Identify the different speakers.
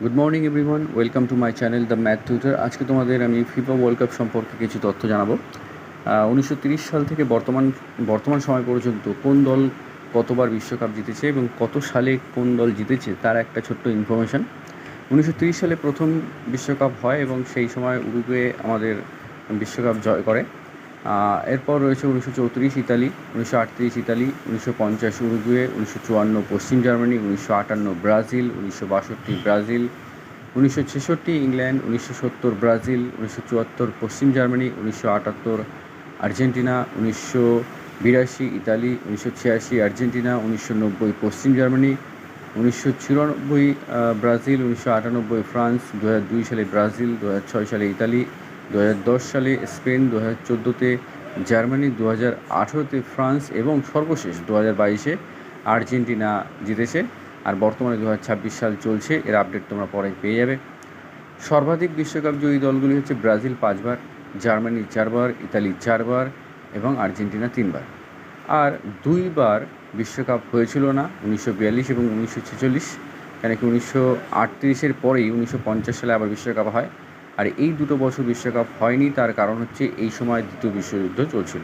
Speaker 1: Good morning everyone, welcome to my channel the math tutor. আজকে তোমাদের আমি FIFA world cup সম্পর্কে কিছু তথ্য জানাবো। 1930 সাল থেকে বর্তমান সময় পর্যন্ত কোন দল কতবার বিশ্বকাপ জিতেছে এবং কত সালে কোন দল জিতেছে তার একটা ছোট্ট ইনফরমেশান। 1930 সালে প্রথম বিশ্বকাপ হয় এবং সেই সময় উরুগুয়ে আমাদের বিশ্বকাপ জয় করে। এরপর রয়েছে 1934 ইতালি, 1938 ইতালি, 1950 উরুগুয়ে, 1954 পশ্চিম Germany, 1958 Brazil, 1962 Brazil, 1966 England, 1970 Brazil, 1974 পশ্চিম জার্মানি, 1978 আর্জেন্টিনা, 1982 ইতালি, 1986 আর্জেন্টিনা, 1990 পশ্চিম জার্মানি, 1994 ব্রাজিল, 1998 ফ্রান্স, 2002 সালে ব্রাজিল, 2006 সালে ইতালি, 2010 সালে স্পেন, 2014তে জার্মানি, 2018তে ফ্রান্স এবং সর্বশেষ 2022-এ আর্জেন্টিনা জিতেছে। আর বর্তমানে 2026 সাল চলছে, এর আপডেট তোমরা পরে পেয়ে যাবে। সর্বাধিক বিশ্বকাপ জয়ী দলগুলি হচ্ছে ব্রাজিল 5 বার, জার্মানি 4 বার, ইতালি 4 বার এবং আর্জেন্টিনা 3 বার। আর 2 বার বিশ্বকাপ হয়েছিল না, 1942 এবং 1946, কেন কি 1938-এর পরেই 1950 সালে আবার বিশ্বকাপ হয়। আর এই দুটো বছর বিশ্বকাপ হয়নি, তার কারণ হচ্ছে এই সময় দ্বিতীয় বিশ্বযুদ্ধ চলছিল।